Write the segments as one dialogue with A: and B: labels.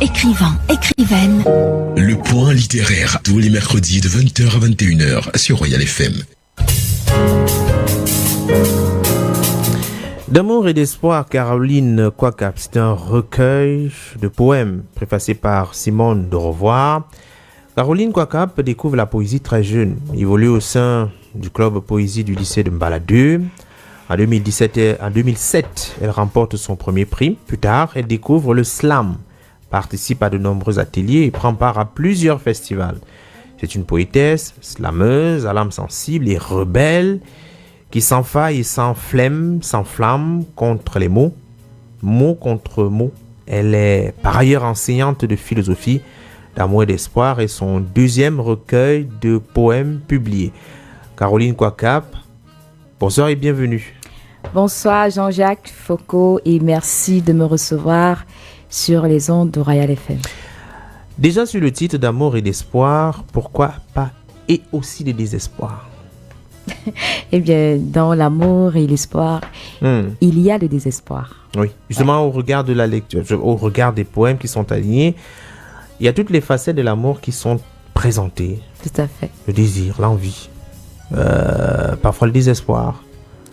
A: écrivains, écrivaines.
B: Le point littéraire, tous les mercredis de 20h à 21h sur Royal FM.
C: D'amour et d'espoir, Caroline Kouakap, c'est un recueil de poèmes préfacé par Simone de Revoir. Caroline Kouakap découvre la poésie très jeune, évolue au sein du club poésie du lycée de Mbala2. En 2007, elle remporte son premier prix. Plus tard, elle découvre le slam, participe à de nombreux ateliers et prend part à plusieurs festivals. C'est une poétesse, slameuse, à l'âme sensible et rebelle, qui s'enfaille et s'enflamme contre les mots, mot contre mot. Elle est par ailleurs enseignante de philosophie, d'amour et d'espoir et son deuxième recueil de poèmes publié. Caroline Kouakap, bonsoir et bienvenue.
D: Bonsoir Jean-Jacques Foucault et merci de me recevoir sur les ondes de Royal FM.
C: Déjà sur le titre d'amour et d'espoir, pourquoi pas et aussi de désespoir?
D: Eh bien, dans l'amour et l'espoir, il y a le désespoir.
C: Oui, justement au regard de la lecture, au regard des poèmes qui sont alignés, il y a toutes les facettes de l'amour qui sont présentées.
D: Tout à fait.
C: Le désir, l'envie, parfois le désespoir.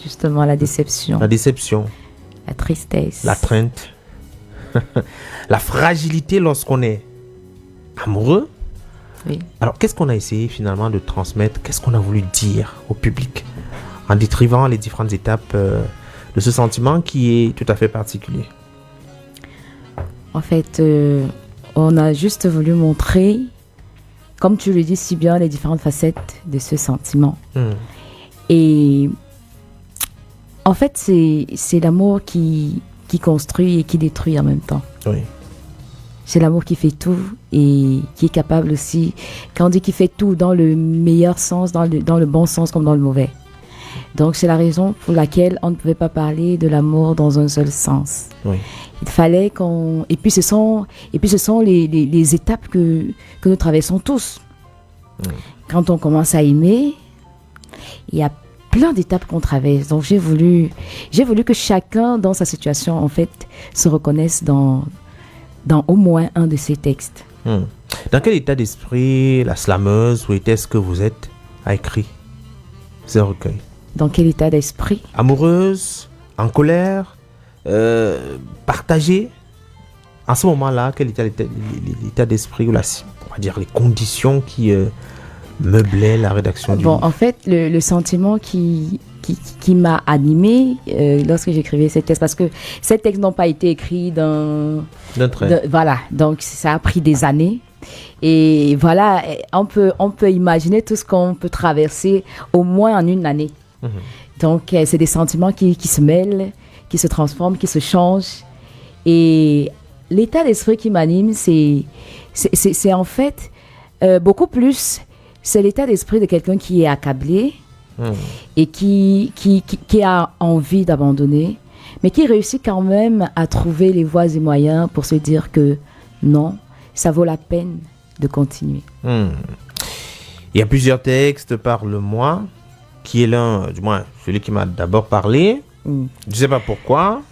D: Justement, la déception.
C: La déception.
D: La tristesse.
C: La crainte. La fragilité lorsqu'on est amoureux.
D: Oui.
C: Alors, qu'est-ce qu'on a essayé finalement de transmettre? Qu'est-ce qu'on a voulu dire au public en décrivant les différentes étapes de ce sentiment qui est tout à fait particulier?
D: En fait, on a juste voulu montrer, comme tu le dis si bien, les différentes facettes de ce sentiment. Et en fait, c'est l'amour qui construit et qui détruit en même temps.
C: Oui.
D: C'est l'amour qui fait tout et qui est capable aussi, quand on dit qu'il fait tout dans le meilleur sens, dans le bon sens comme dans le mauvais. Donc c'est la raison pour laquelle on ne pouvait pas parler de l'amour dans un seul sens.
C: Oui.
D: Il fallait qu'on... Et puis ce sont les étapes que nous traversons tous. Quand on commence à aimer, il y a plein d'étapes qu'on traverse. Donc j'ai voulu que chacun dans sa situation en fait se reconnaisse dans au moins un de ces textes.
C: Dans quel état d'esprit la slameuse ou était-ce que vous êtes a écrit ce recueil?
D: Dans quel état d'esprit?
C: Amoureuse, en colère, partagée. En ce moment-là, quel était l'état d'esprit ou on va dire les conditions qui meublaient la rédaction du livre?
D: En fait, le sentiment qui m'a animée lorsque j'écrivais ces textes, parce que ces textes n'ont pas été écrits d'un trait. Voilà, donc ça a pris des années. Et voilà, on peut imaginer tout ce qu'on peut traverser au moins en une année. Donc, c'est des sentiments qui se mêlent, qui se transforment, qui se changent. Et l'état d'esprit qui m'anime, c'est en fait beaucoup plus, c'est l'état d'esprit de quelqu'un qui est accablé, et qui a envie d'abandonner, mais qui réussit quand même à trouver les voies et moyens pour se dire que non, ça vaut la peine de continuer.
C: Il y a plusieurs textes, Parle-moi, qui est l'un, du moins celui qui m'a d'abord parlé. Je ne sais pas pourquoi.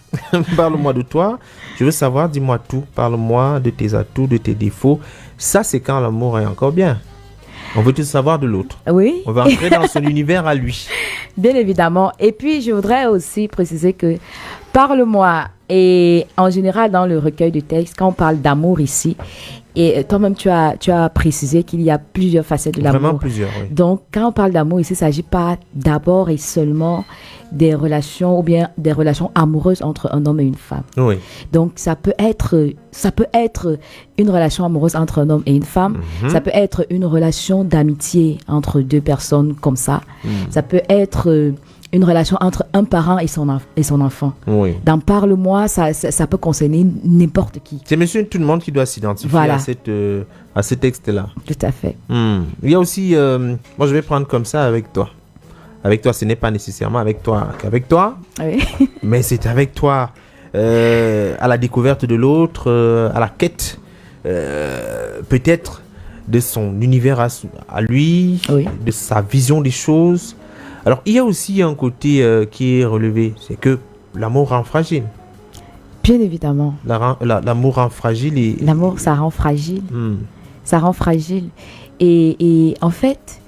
C: Parle-moi de toi. Je veux savoir, dis-moi tout. Parle-moi de tes atouts, de tes défauts. Ça, c'est quand l'amour est encore bien. On veut tout savoir de l'autre.
D: Oui.
C: On va entrer dans son univers à lui.
D: Bien évidemment. Et puis, je voudrais aussi préciser que Parle-moi, et en général, dans le recueil de textes, quand on parle d'amour ici, et toi-même, tu as précisé qu'il y a plusieurs facettes de l'amour.
C: Vraiment plusieurs, oui.
D: Donc, quand on parle d'amour ici, il ne s'agit pas d'abord et seulement des relations ou bien des relations amoureuses entre un homme et une femme.
C: Oui.
D: Donc, ça peut être une relation amoureuse entre un homme et une femme. Ça peut être une relation d'amitié entre deux personnes comme ça. Ça peut être une relation entre un parent et son enfant.
C: Oui.
D: Dans Parle-moi, ça peut concerner n'importe qui.
C: C'est monsieur tout le monde qui doit s'identifier
D: voilà.
C: à ce texte-là.
D: Tout à fait.
C: Il y a aussi, moi je vais prendre comme ça avec toi. Avec toi, ce n'est pas nécessairement avec toi qu'avec toi,
D: oui.
C: mais c'est avec toi à la découverte de l'autre, à la quête peut-être de son univers à lui,
D: oui.
C: de sa vision des choses. Alors, il y a aussi un côté qui est relevé, c'est que l'amour rend fragile.
D: Bien évidemment.
C: L'amour rend fragile.
D: L'amour, ça rend fragile. Ça rend fragile. Et en fait,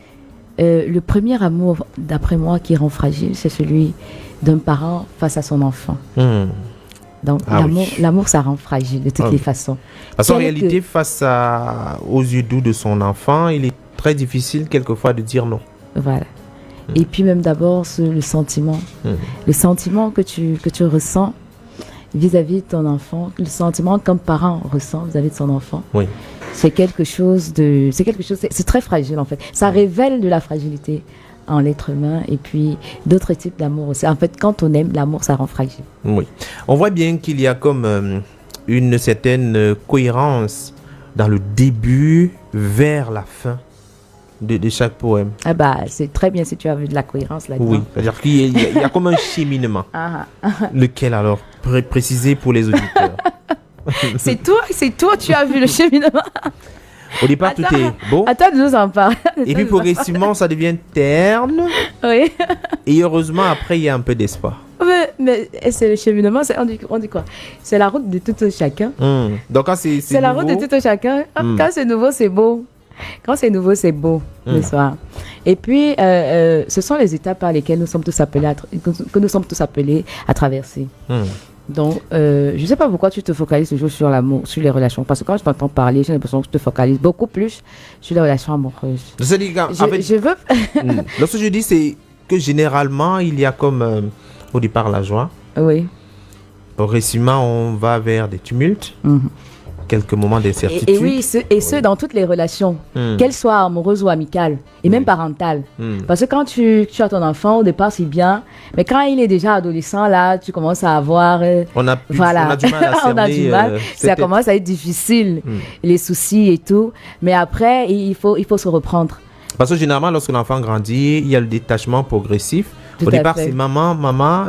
D: le premier amour, d'après moi, qui rend fragile, c'est celui d'un parent face à son enfant. Donc, l'amour, ça rend fragile de toutes les façons.
C: Parce qu'en réalité, face aux yeux doux de son enfant, il est très difficile quelquefois de dire non.
D: Voilà. Et puis même d'abord, le sentiment. Le sentiment que tu ressens vis-à-vis de ton enfant, le sentiment qu'un parent ressent vis-à-vis de son enfant.
C: Oui.
D: C'est c'est très fragile en fait. Ça révèle de la fragilité en l'être humain et puis d'autres types d'amour aussi. En fait, quand on aime, l'amour, ça rend fragile.
C: Oui. On voit bien qu'il y a comme une certaine cohérence dans le début vers la fin de chaque poème.
D: Ah bah, c'est très bien si tu as vu de la cohérence là-dedans.
C: Oui, c'est-à-dire qu'il y a comme un cheminement. Lequel alors? Préciser pour les auditeurs.
D: C'est toi, tu as vu le cheminement.
C: Au départ, tout est beau.
D: Attends de nous en parler.
C: Et puis progressivement, ça devient terne.
D: Oui.
C: Et heureusement, après, il y a un peu d'espoir.
D: Mais c'est le cheminement, on dit quoi? C'est la route de tout un chacun.
C: Donc quand c'est nouveau,
D: la route de tout un chacun. Quand c'est nouveau, c'est beau. Quand c'est nouveau, c'est beau, le soir. Et puis, ce sont les étapes par lesquelles nous sommes tous appelés à traverser. Donc, je ne sais pas pourquoi tu te focalises toujours sur l'amour, sur les relations. Parce que quand je t'entends parler, j'ai l'impression que tu te focalises beaucoup plus sur les relations amoureuses.
C: Je veux... Lorsque je dis, c'est que généralement, il y a comme au départ la joie.
D: Oui.
C: Progressivement, on va vers des tumultes. Quelques moments d'incertitude.
D: Et oui, ce dans toutes les relations, qu'elles soient amoureuses ou amicales, et même parentales. Parce que quand tu as ton enfant, au départ, c'est bien, mais quand il est déjà adolescent, là, tu commences à avoir...
C: on a du mal à cerner.
D: Ça commence à être difficile, les soucis et tout. Mais après, il faut se reprendre.
C: Parce que généralement, lorsque l'enfant grandit, il y a le détachement progressif. Au départ, c'est maman,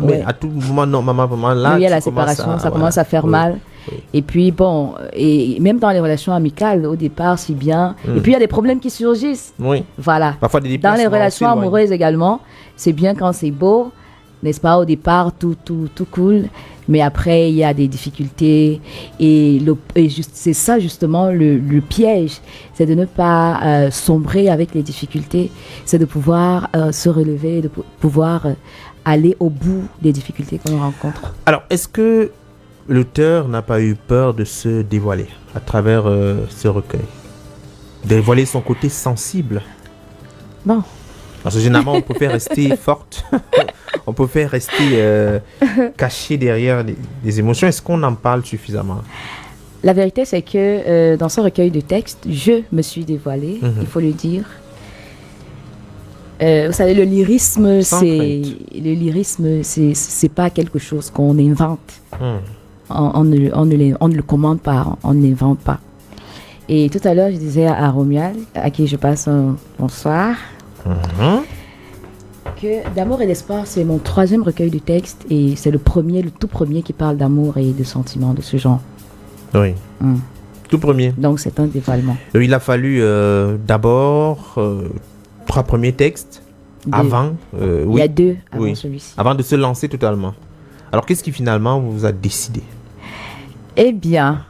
C: mais à tout moment, non, maman, là,
D: il y a la séparation, ça commence à faire mal. Et puis, bon, et même dans les relations amicales, au départ, c'est bien. Et puis, il y a des problèmes qui surgissent.
C: Oui.
D: Voilà.
C: Parfois, des
D: dans les relations amoureuses également, c'est bien quand c'est beau, n'est-ce pas? Au départ, tout cool. Mais après, il y a des difficultés. Et c'est ça, justement, le piège. C'est de ne pas sombrer avec les difficultés. C'est de pouvoir se relever, de pouvoir aller au bout des difficultés qu'on rencontre.
C: Alors, est-ce que l'auteur n'a pas eu peur de se dévoiler à travers ce recueil? Dévoiler son côté sensible?
D: Bon.
C: Parce que généralement, on peut faire rester forte. On peut faire rester caché derrière des émotions. Est-ce qu'on en parle suffisamment?
D: La vérité, c'est que dans ce recueil de textes, je me suis dévoilée, il faut le dire. Vous savez, le lyrisme, c'est pas quelque chose qu'on invente. On ne le commande pas, on ne l'invente pas. Et tout à l'heure, je disais à Romuald, à qui je passe un bonsoir, que D'amour et d'espoir, c'est mon 3e recueil de textes et c'est le tout premier qui parle d'amour et de sentiments de ce genre.
C: Oui. Tout premier.
D: Donc c'est un dévoilement.
C: Il a fallu d'abord 3 premiers textes avant.
D: Il y a 2 avant celui-ci.
C: Avant de se lancer totalement. Alors qu'est-ce qui finalement vous a décidé?
D: Eh bien,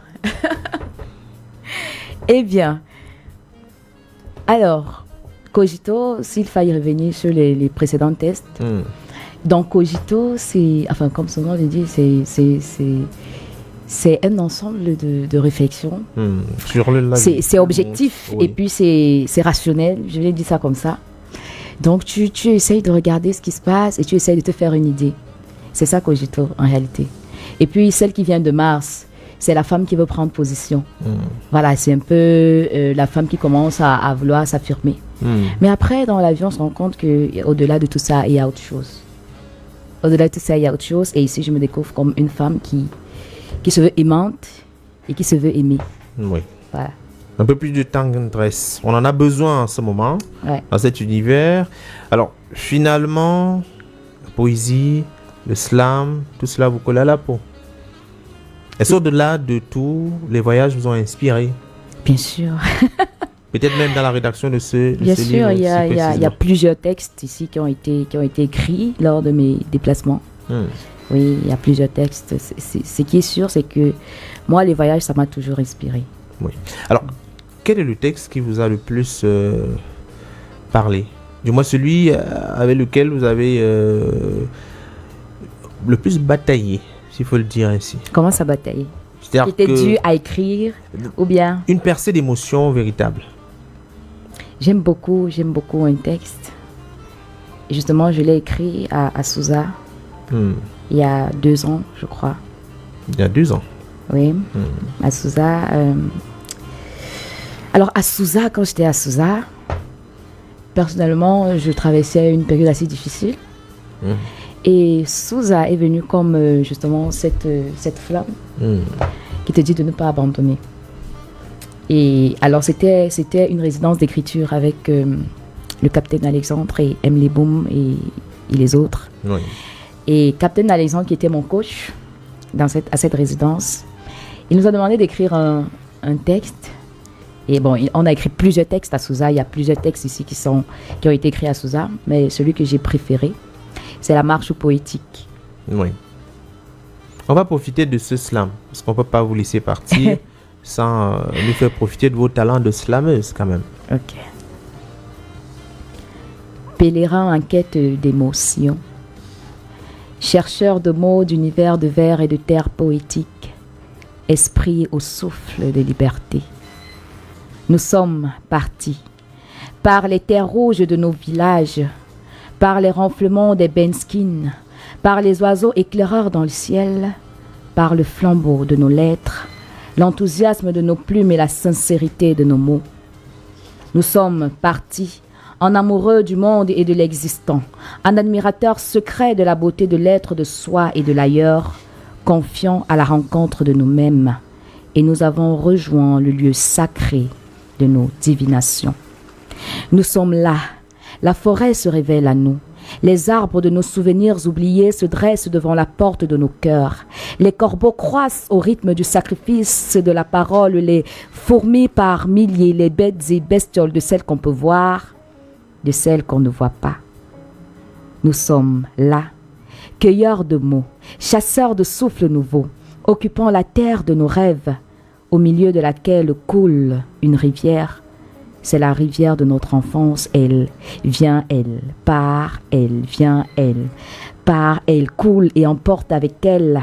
D: alors, Cogito, s'il fallait revenir sur les précédents tests, donc Cogito, c'est, enfin comme son nom le dit, c'est un ensemble de réflexions. C'est objectif et puis c'est rationnel, je vais dire ça comme ça. Donc tu essayes de regarder ce qui se passe et tu essayes de te faire une idée. C'est ça Cogito en réalité. Et puis celle qui vient de Mars, c'est la femme qui veut prendre position. Voilà, c'est un peu la femme qui commence à vouloir s'affirmer. Mais après, dans l'avion, on se rend compte qu'au-delà de tout ça, il y a autre chose. Au-delà de tout ça, il y a autre chose. Et ici, je me découvre comme une femme qui se veut aimante et qui se veut aimer.
C: Oui.
D: Voilà.
C: Un peu plus de tendresse. On en a besoin en ce moment, dans cet univers. Alors, finalement, la poésie, le slam, tout cela vous colle à la peau. Est-ce au-delà de tout, les voyages vous ont inspiré?
D: Bien sûr.
C: Peut-être même dans la rédaction de ce
D: Bien
C: ce
D: sûr,
C: livre.
D: Il y a plusieurs textes ici qui ont été écrits lors de mes déplacements. Oui, il y a plusieurs textes. Ce qui est sûr, c'est que moi, les voyages, ça m'a toujours inspiré.
C: Oui. Alors, quel est le texte qui vous a le plus parlé? Du moins celui avec lequel vous avez le plus bataillé, s'il faut le dire ainsi.
D: Comment ça batailler? Qui était dû à écrire ou bien? Une
C: percée d'émotion véritable.
D: J'aime beaucoup un texte. Et justement, je l'ai écrit à Sousa il y a 2 ans, je crois.
C: Il y a 2 ans?
D: Oui, à Sousa. Alors, à Sousa, quand j'étais à Sousa, personnellement, je traversais une période assez difficile. Et Sousa est venu comme justement cette flamme qui te dit de ne pas abandonner. Et alors, c'était une résidence d'écriture avec le capitaine Alexandre et Emily Boom et les autres.
C: Oui.
D: Et capitaine Alexandre, qui était mon coach à cette résidence, il nous a demandé d'écrire un texte. Et bon, on a écrit plusieurs textes à Sousa. Il y a plusieurs textes ici qui ont été écrits à Sousa. Mais celui que j'ai préféré, c'est la marche poétique.
C: Oui. On va profiter de ce slam, parce qu'on ne peut pas vous laisser partir sans nous faire profiter de vos talents de slameuse quand même.
D: Ok. Pèlerin en quête d'émotions, chercheur de mots d'univers de vers et de terre poétique, esprit au souffle de liberté. Nous sommes partis par les terres rouges de nos villages, par les renflements des benskins, par les oiseaux éclaireurs dans le ciel, par le flambeau de nos lettres, l'enthousiasme de nos plumes et la sincérité de nos mots. Nous sommes partis en amoureux du monde et de l'existant, en admirateur secret de la beauté de l'être de soi et de l'ailleurs, confiant à la rencontre de nous-mêmes, et nous avons rejoint le lieu sacré de nos divinations. Nous sommes là, la forêt se révèle à nous, les arbres de nos souvenirs oubliés se dressent devant la porte de nos cœurs, les corbeaux croissent au rythme du sacrifice de la parole, les fourmis par milliers, les bêtes et bestioles de celles qu'on peut voir, de celles qu'on ne voit pas. Nous sommes là, cueilleurs de mots, chasseurs de souffles nouveaux, occupant la terre de nos rêves, au milieu de laquelle coule une rivière. C'est la rivière de notre enfance. Elle vient, elle part, elle vient, elle part, elle coule et emporte avec elle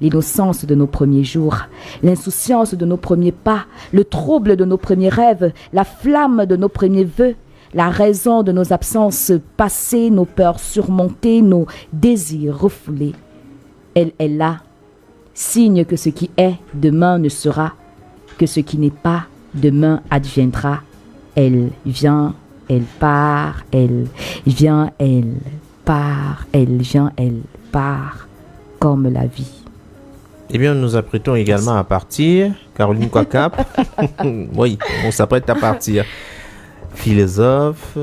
D: l'innocence de nos premiers jours, l'insouciance de nos premiers pas, le trouble de nos premiers rêves, la flamme de nos premiers vœux, la raison de nos absences passées, nos peurs surmontées, nos désirs refoulés. Elle est là, signe que ce qui est demain ne sera, que ce qui n'est pas demain adviendra. Elle vient, elle part, elle vient, elle part, elle vient, elle part, comme la vie.
C: Eh bien, nous nous apprêtons également à partir. Caroline Kouakap. Oui, on s'apprête à partir. Philosophe.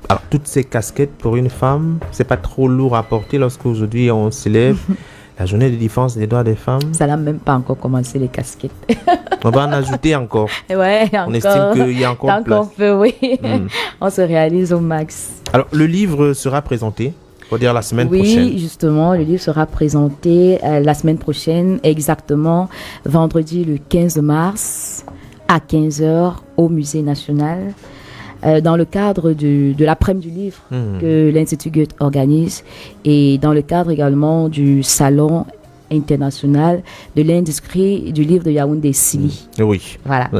C: Alors, toutes ces casquettes pour une femme, c'est pas trop lourd à porter lorsqu'aujourd'hui on célèbre la journée de défense des droits des femmes.
D: Ça n'a même pas encore commencé, les casquettes.
C: On va en ajouter encore.
D: Ouais, encore.
C: On estime qu'il y a encore place.
D: On peut, oui. On se réalise au max.
C: Alors, le livre sera présenté, faut dire la semaine prochaine.
D: Oui, justement, le livre sera présenté la semaine prochaine, exactement vendredi le 15 mars à 15h au Musée national. Dans le cadre de l'après-midi du livre que l'Institut Goethe organise et dans le cadre également du Salon international de l'industrie du livre de Yaoundé Sili.
C: Oui.
D: Voilà.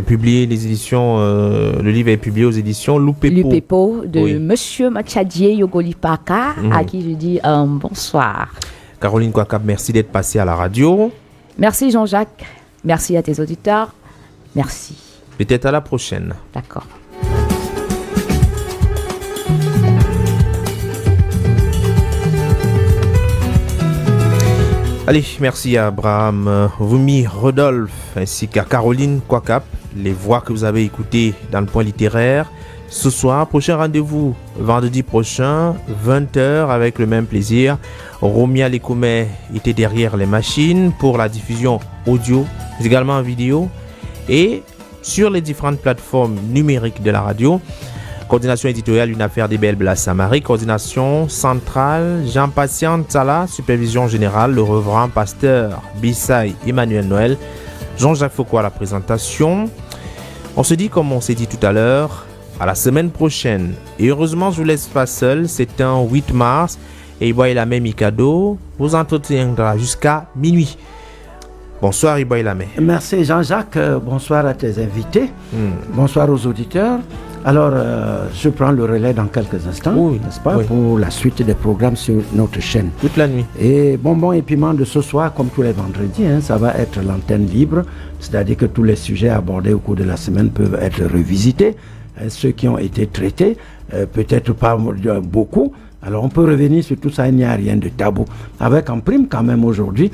C: Publié les éditions, le livre est publié aux éditions
D: Lupepo de Monsieur Machadier Yogolipaka, à qui je dis bonsoir.
C: Caroline Kouakap, merci d'être passée à la radio.
D: Merci Jean-Jacques. Merci à tes auditeurs. Merci.
C: Peut-être à la prochaine.
D: D'accord.
C: Allez, merci à Abraham Wumi Rodolphe ainsi qu'à Caroline Kouakap, les voix que vous avez écoutées dans le point littéraire. Ce soir, prochain rendez-vous vendredi prochain, 20h, avec le même plaisir. Romia Lekoume était derrière les machines pour la diffusion audio, mais également en vidéo. Et sur les différentes plateformes numériques de la radio, Coordination éditoriale, une affaire d'Ebel Blassamari. Coordination centrale, Jean-Patient Tala. Supervision générale, le reverend pasteur Bissaï Emmanuel Noël. Jean-Jacques Foucault à la présentation. On se dit, comme on s'est dit tout à l'heure, à la semaine prochaine. Et heureusement, je vous laisse pas seul. C'est un 8 mars. Et Iboy-Lamé Mikado vous entretiendra jusqu'à minuit. Bonsoir Iboy-Lamé.
E: Merci Jean-Jacques. Bonsoir à tes invités. Bonsoir aux auditeurs. Alors, je prends le relais dans quelques instants, n'est-ce pas, pour la suite des programmes sur notre chaîne.
C: Toute la nuit.
E: Et Bonbon et Piment de ce soir, comme tous les vendredis, ça va être l'antenne libre. C'est-à-dire que tous les sujets abordés au cours de la semaine peuvent être revisités. Ceux qui ont été traités, peut-être pas beaucoup. Alors on peut revenir sur tout ça, il n'y a rien de tabou. Avec en prime quand même aujourd'hui,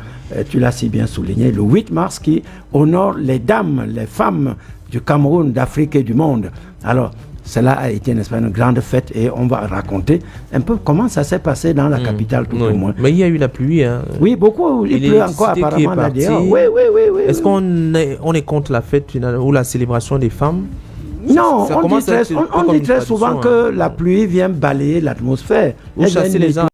E: tu l'as si bien souligné, le 8 mars qui honore les dames, les femmes du Cameroun, d'Afrique et du monde. Alors cela a été, n'est-ce pas, une grande fête et on va raconter un peu comment ça s'est passé dans la capitale tout au moins.
C: Mais il y a eu la pluie.
E: Oui, beaucoup, il pleut encore apparemment là-dedans. Oui.
C: Est-ce qu'on est contre la fête ou la célébration des femmes?
E: Non, on dit très souvent que la pluie vient balayer l'atmosphère.
C: Ou chasser les arbres.